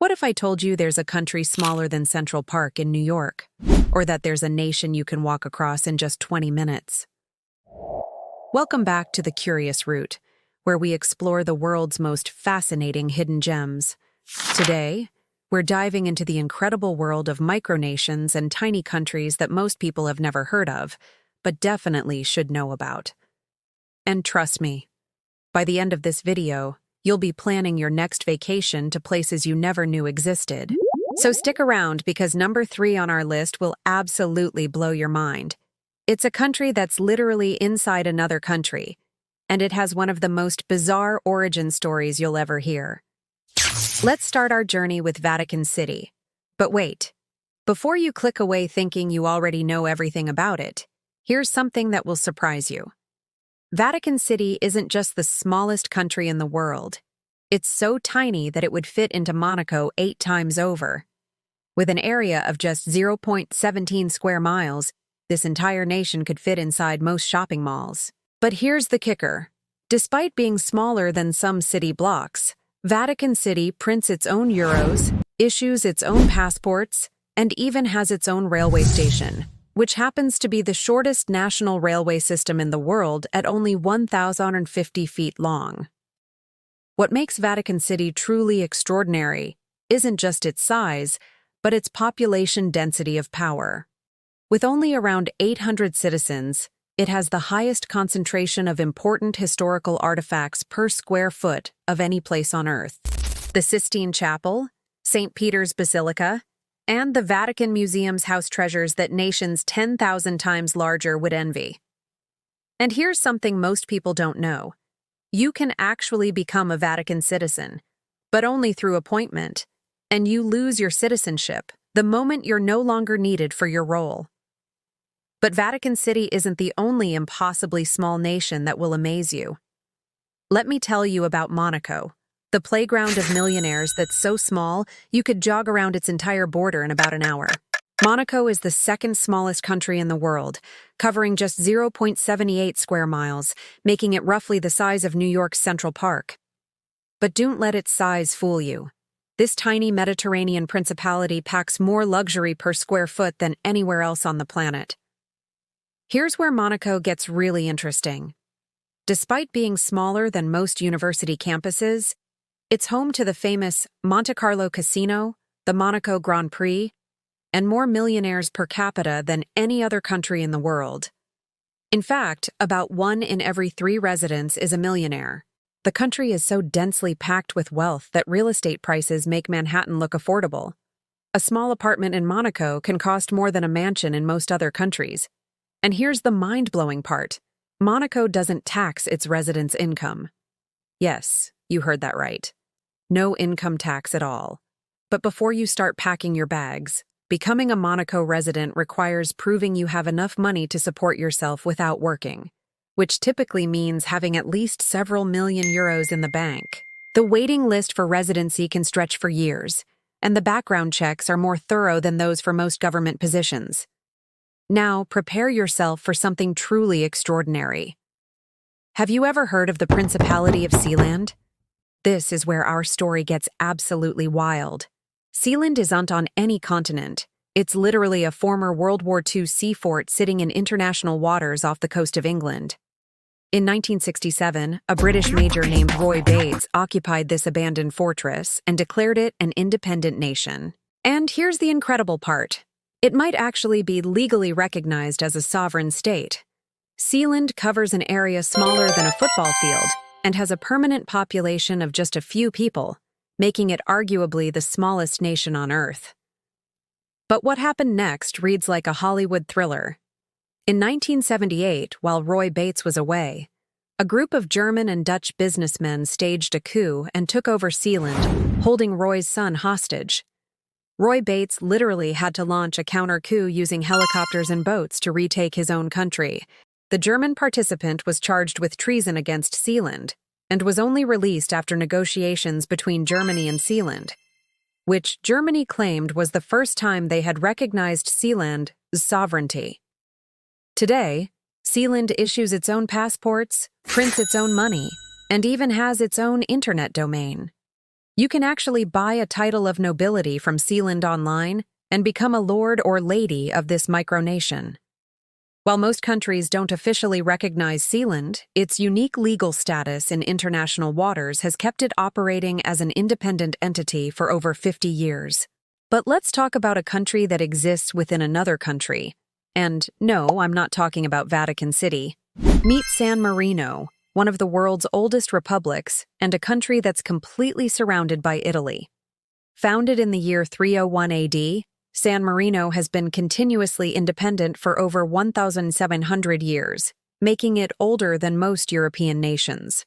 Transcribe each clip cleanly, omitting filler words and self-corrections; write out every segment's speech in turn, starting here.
What if I told you there's a country smaller than Central Park in New York? Or that there's a nation you can walk across in just 20 minutes? Welcome back to The Curious Route, where we explore the world's most fascinating hidden gems. Today, we're diving into the incredible world of micronations and tiny countries that most people have never heard of, but definitely should know about. And trust me, by the end of this video, you'll be planning your next vacation to places you never knew existed. So stick around because number 3 on our list will absolutely blow your mind. It's a country that's literally inside another country, and it has one of the most bizarre origin stories you'll ever hear. Let's start our journey with Vatican City. But wait, before you click away thinking you already know everything about it, here's something that will surprise you. Vatican City isn't just the smallest country in the world. It's so tiny that it would fit into Monaco 8 times over. With an area of just 0.17 square miles, this entire nation could fit inside most shopping malls. But here's the kicker. Despite being smaller than some city blocks, Vatican City prints its own euros, issues its own passports, and even has its own railway station, which happens to be the shortest national railway system in the world at only 1,050 feet long. What makes Vatican City truly extraordinary isn't just its size, but its population density of power. With only around 800 citizens, it has the highest concentration of important historical artifacts per square foot of any place on Earth. The Sistine Chapel, St. Peter's Basilica, and the Vatican Museum's house treasures that nations 10,000 times larger would envy. And here's something most people don't know. You can actually become a Vatican citizen, but only through appointment, and you lose your citizenship the moment you're no longer needed for your role. But Vatican City isn't the only impossibly small nation that will amaze you. Let me tell you about Monaco, the playground of millionaires that's so small you could jog around its entire border in about an hour. Monaco is the second smallest country in the world, covering just 0.78 square miles, making it roughly the size of New York's Central Park. But don't let its size fool you. This tiny Mediterranean principality packs more luxury per square foot than anywhere else on the planet. Here's where Monaco gets really interesting. Despite being smaller than most university campuses, it's home to the famous Monte Carlo Casino, the Monaco Grand Prix, and more millionaires per capita than any other country in the world. In fact, about 1 in every 3 residents is a millionaire. The country is so densely packed with wealth that real estate prices make Manhattan look affordable. A small apartment in Monaco can cost more than a mansion in most other countries. And here's the mind-blowing part. Monaco doesn't tax its residents' income. Yes, you heard that right. No income tax at all. But before you start packing your bags, becoming a Monaco resident requires proving you have enough money to support yourself without working, which typically means having at least several million euros in the bank. The waiting list for residency can stretch for years, and the background checks are more thorough than those for most government positions. Now, prepare yourself for something truly extraordinary. Have you ever heard of the Principality of Sealand? This is where our story gets absolutely wild. Sealand isn't on any continent. It's literally a former World War II sea fort sitting in international waters off the coast of England. In 1967, a British major named Roy Bates occupied this abandoned fortress and declared it an independent nation. And here's the incredible part. It might actually be legally recognized as a sovereign state. Sealand covers an area smaller than a football field and has a permanent population of just a few people, making it arguably the smallest nation on Earth. But what happened next reads like a Hollywood thriller. In 1978, while Roy Bates was away, a group of German and Dutch businessmen staged a coup and took over Sealand, holding Roy's son hostage. Roy Bates literally had to launch a counter-coup using helicopters and boats to retake his own country. The German participant was charged with treason against Sealand and was only released after negotiations between Germany and Sealand, which Germany claimed was the first time they had recognized Sealand's sovereignty. Today, Sealand issues its own passports, prints its own money, and even has its own internet domain. You can actually buy a title of nobility from Sealand online and become a lord or lady of this micronation. While most countries don't officially recognize Sealand, its unique legal status in international waters has kept it operating as an independent entity for over 50 years. But let's talk about a country that exists within another country. And no, I'm not talking about Vatican City. Meet San Marino, one of the world's oldest republics and a country that's completely surrounded by Italy. Founded in the year 301 AD, San Marino has been continuously independent for over 1,700 years, making it older than most European nations.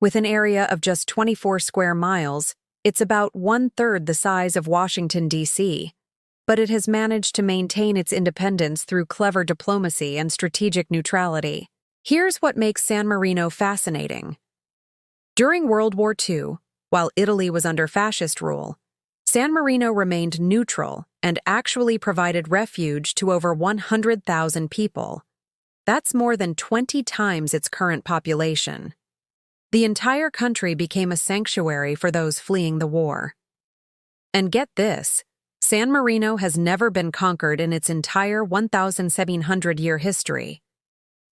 With an area of just 24 square miles, it's about one-third the size of Washington, D.C., but it has managed to maintain its independence through clever diplomacy and strategic neutrality. Here's what makes San Marino fascinating. During World War II, while Italy was under fascist rule, San Marino remained neutral and actually provided refuge to over 100,000 people. That's more than 20 times its current population. The entire country became a sanctuary for those fleeing the war. And get this, San Marino has never been conquered in its entire 1,700-year history.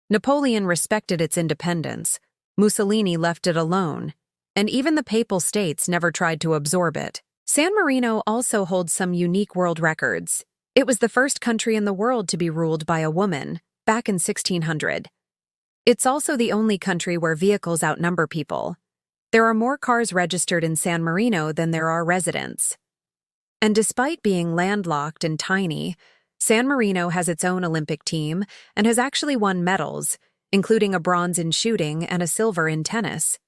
Napoleon respected its independence, Mussolini left it alone, and even the Papal States never tried to absorb it. San Marino also holds some unique world records. It was the first country in the world to be ruled by a woman, back in 1600. It's also the only country where vehicles outnumber people. There are more cars registered in San Marino than there are residents. And despite being landlocked and tiny, San Marino has its own Olympic team and has actually won medals, including a bronze in shooting and a silver in tennis.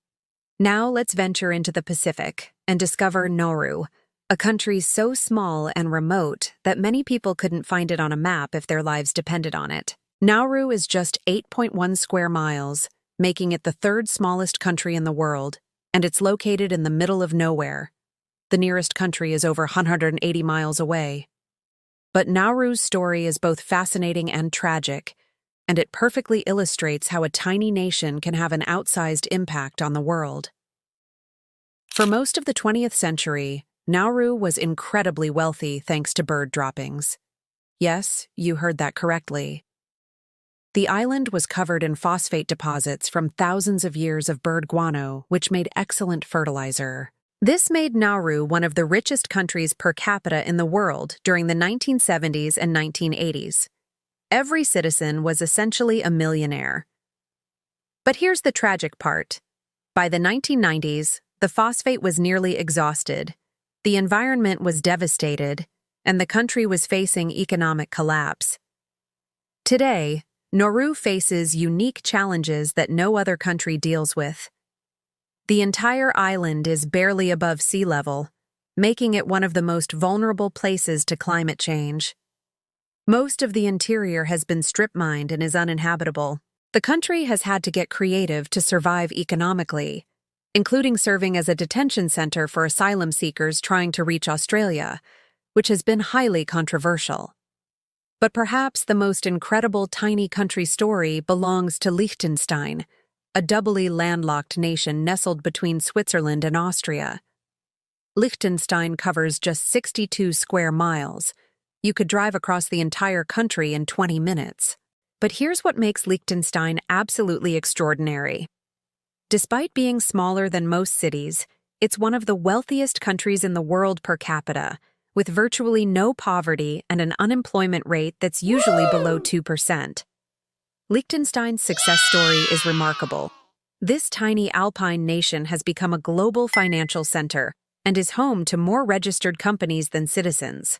Now let's venture into the Pacific and discover Nauru, a country so small and remote that many people couldn't find it on a map if their lives depended on it. Nauru is just 8.1 square miles, making it the third smallest country in the world, and it's located in the middle of nowhere. The nearest country is over 180 miles away. But Nauru's story is both fascinating and tragic, and it perfectly illustrates how a tiny nation can have an outsized impact on the world. For most of the 20th century, Nauru was incredibly wealthy thanks to bird droppings. Yes, you heard that correctly. The island was covered in phosphate deposits from thousands of years of bird guano, which made excellent fertilizer. This made Nauru one of the richest countries per capita in the world during the 1970s and 1980s. Every citizen was essentially a millionaire. But here's the tragic part. By the 1990s, the phosphate was nearly exhausted, the environment was devastated, and the country was facing economic collapse. Today, Nauru faces unique challenges that no other country deals with. The entire island is barely above sea level, making it one of the most vulnerable places to climate change. Most of the interior has been strip-mined and is uninhabitable. The country has had to get creative to survive economically, including serving as a detention center for asylum seekers trying to reach Australia, which has been highly controversial. But perhaps the most incredible tiny country story belongs to Liechtenstein, a doubly landlocked nation nestled between Switzerland and Austria. Liechtenstein covers just 62 square miles. You could drive across the entire country in 20 minutes. But here's what makes Liechtenstein absolutely extraordinary. Despite being smaller than most cities, it's one of the wealthiest countries in the world per capita, with virtually no poverty and an unemployment rate that's usually below 2%. Liechtenstein's success story is remarkable. This tiny alpine nation has become a global financial center and is home to more registered companies than citizens.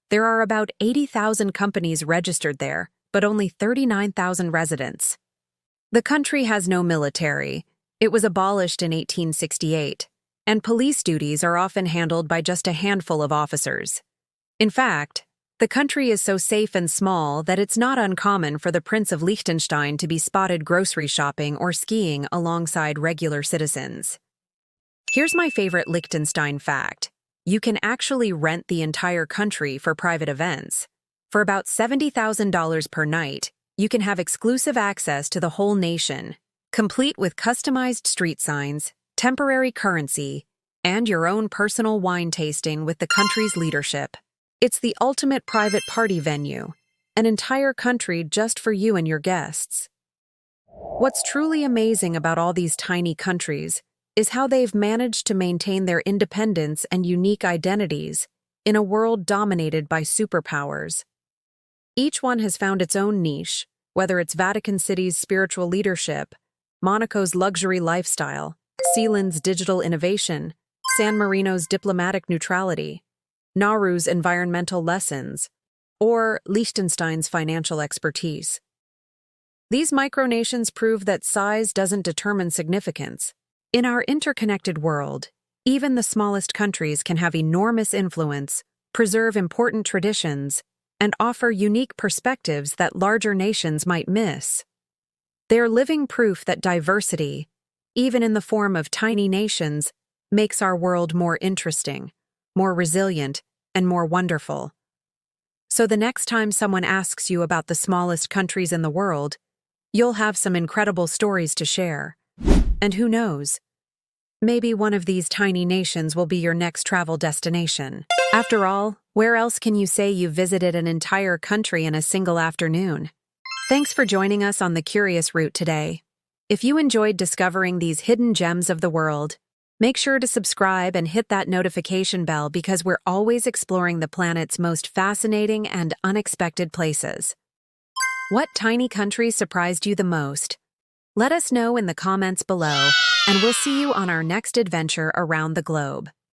There are about 80,000 companies registered there, but only 39,000 residents. The country has no military. It was abolished in 1868, and police duties are often handled by just a handful of officers. In fact, the country is so safe and small that it's not uncommon for the Prince of Liechtenstein to be spotted grocery shopping or skiing alongside regular citizens. Here's my favorite Liechtenstein fact. You can actually rent the entire country for private events. For about $70,000 per night, you can have exclusive access to the whole nation, complete with customized street signs, temporary currency, and your own personal wine tasting with the country's leadership. It's the ultimate private party venue, an entire country just for you and your guests. What's truly amazing about all these tiny countries is how they've managed to maintain their independence and unique identities in a world dominated by superpowers. Each one has found its own niche, whether it's Vatican City's spiritual leadership, Monaco's luxury lifestyle, Sealand's digital innovation, San Marino's diplomatic neutrality, Nauru's environmental lessons, or Liechtenstein's financial expertise. These micronations prove that size doesn't determine significance. In our interconnected world, even the smallest countries can have enormous influence, preserve important traditions, and offer unique perspectives that larger nations might miss. They're living proof that diversity, even in the form of tiny nations, makes our world more interesting, more resilient, and more wonderful. So the next time someone asks you about the smallest countries in the world, you'll have some incredible stories to share. And who knows? Maybe one of these tiny nations will be your next travel destination. After all, where else can you say you visited an entire country in a single afternoon? Thanks for joining us on the Curious Route today. If you enjoyed discovering these hidden gems of the world, make sure to subscribe and hit that notification bell because we're always exploring the planet's most fascinating and unexpected places. What tiny country surprised you the most? Let us know in the comments below, and we'll see you on our next adventure around the globe.